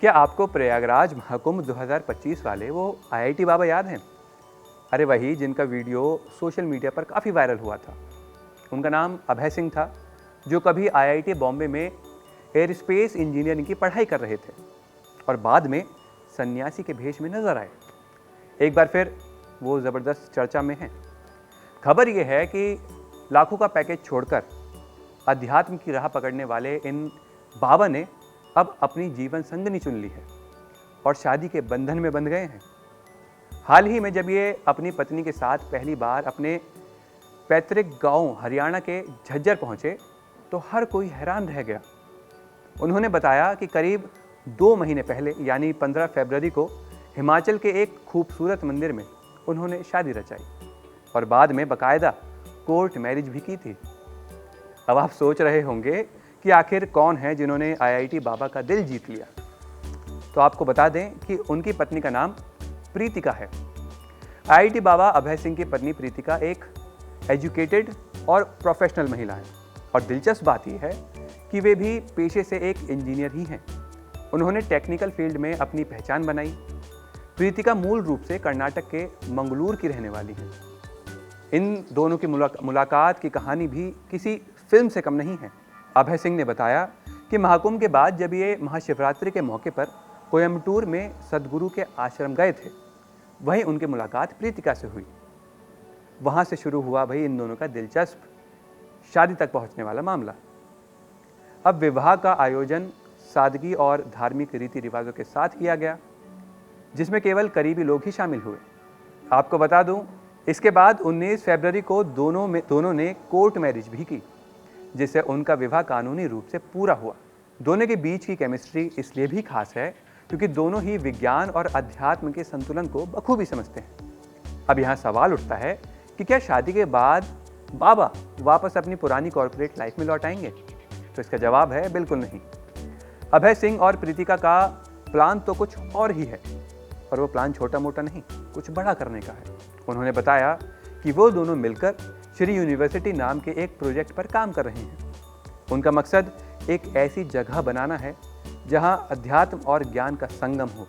क्या आपको प्रयागराज महाकुंभ 2025 वाले वो आईआईटी बाबा याद हैं? अरे वही जिनका वीडियो सोशल मीडिया पर काफ़ी वायरल हुआ था। उनका नाम अभय सिंह था, जो कभी आईआईटी बॉम्बे में एयरस्पेस इंजीनियरिंग की पढ़ाई कर रहे थे और बाद में सन्यासी के भेष में नजर आए। एक बार फिर वो ज़बरदस्त चर्चा में हैं। खबर ये है कि लाखों का पैकेज छोड़कर अध्यात्म की राह पकड़ने वाले इन बाबा ने अब अपनी जीवन संगनी चुन ली है और शादी के बंधन में बंध गए हैं। हाल ही में जब ये अपनी पत्नी के साथ पहली बार अपने पैतृक गांव हरियाणा के झज्जर पहुंचे तो हर कोई हैरान रह गया। उन्होंने बताया कि करीब 2 महीने पहले यानी 15 फरवरी को हिमाचल के एक खूबसूरत मंदिर में उन्होंने शादी रचाई और बाद में बाकायदा कोर्ट मैरिज भी की थी। अब आप सोच रहे होंगे कि आखिर कौन है जिन्होंने आईआईटी बाबा का दिल जीत लिया। तो आपको बता दें कि उनकी पत्नी का नाम प्रीतिका है। आईआईटी बाबा अभय सिंह की पत्नी प्रीतिका एक एजुकेटेड और प्रोफेशनल महिला है और दिलचस्प बात यह है कि वे भी पेशे से एक इंजीनियर ही हैं। उन्होंने टेक्निकल फील्ड में अपनी पहचान बनाई। प्रीतिका मूल रूप से कर्नाटक के मंगलूर की रहने वाली है। इन दोनों की मुलाकात की कहानी भी किसी फिल्म से कम नहीं है। अभय सिंह ने बताया कि महाकुंभ के बाद जब ये महाशिवरात्रि के मौके पर कोयम्बटूर में सदगुरु के आश्रम गए थे, वहीं उनकी मुलाकात प्रीतिका से हुई। वहां से शुरू हुआ भाई इन दोनों का दिलचस्प शादी तक पहुंचने वाला मामला। अब विवाह का आयोजन सादगी और धार्मिक रीति रिवाजों के साथ किया गया, जिसमें केवल करीबी लोग ही शामिल हुए। आपको बता दूं, इसके बाद 19 फरवरी को दोनों ने कोर्ट मैरिज भी की, जिससे उनका विवाह कानूनी रूप से पूरा हुआ। दोनों के बीच की केमिस्ट्री इसलिए भी खास है क्योंकि दोनों ही विज्ञान और अध्यात्म के संतुलन को बखूबी समझते हैं। अब यहाँ सवाल उठता है कि क्या शादी के बाद बाबा वापस अपनी पुरानी कॉर्पोरेट लाइफ में लौट आएंगे? तो इसका जवाब है बिल्कुल नहीं। अभय सिंह और प्रीतिका का प्लान तो कुछ और ही है और वो प्लान छोटा मोटा नहीं, कुछ बड़ा करने का है। उन्होंने बताया कि वो दोनों मिलकर श्री यूनिवर्सिटी नाम के एक प्रोजेक्ट पर काम कर रहे हैं। उनका मकसद एक ऐसी जगह बनाना है जहां अध्यात्म और ज्ञान का संगम हो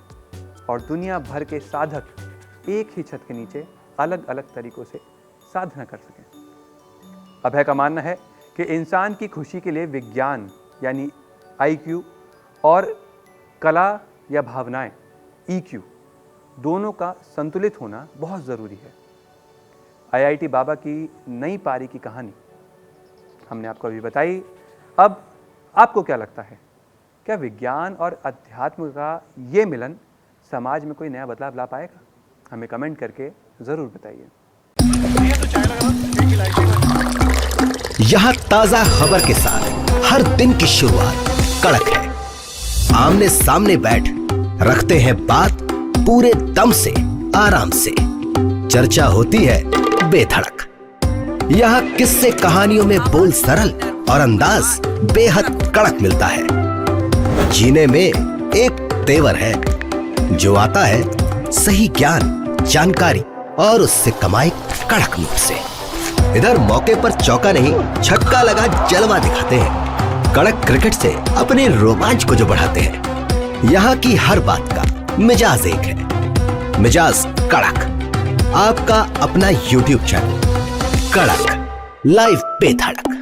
और दुनिया भर के साधक एक ही छत के नीचे अलग अलग तरीकों से साधना कर सकें। अभय का मानना है कि इंसान की खुशी के लिए विज्ञान यानी IQ और कला या भावनाएं EQ दोनों का संतुलित होना बहुत ज़रूरी है। आईआईटी बाबा की नई पारी की कहानी हमने आपको अभी बताई। अब आपको क्या लगता है, क्या विज्ञान और अध्यात्म का ये मिलन समाज में कोई नया बदलाव ला पाएगा? हमें कमेंट करके ज़रूर बताइए। यहाँ ताज़ा खबर के साथ हर दिन की शुरुआत कड़क है। आमने सामने बैठ रखते हैं बात पूरे दम से, आराम से। चर्चा होती है बेधड़क। यहाँ किस्से कहानियों में बोल सरल और अंदाज बेहद कड़क मिलता है। जीने में एक तेवर है जो आता है सही ज्ञान, जानकारी और उससे कमाई कड़क नोट से। इधर मौके पर चौका नहीं, छक्का लगा जलवा दिखाते हैं। कड़क क्रिकेट से अपने रोमांच को जो बढ़ाते हैं। यहाँ की हर बात का मिजाज एक है, मिजाज कड़क। आपका अपना YouTube चैनल कड़क लाइव पे धड़क।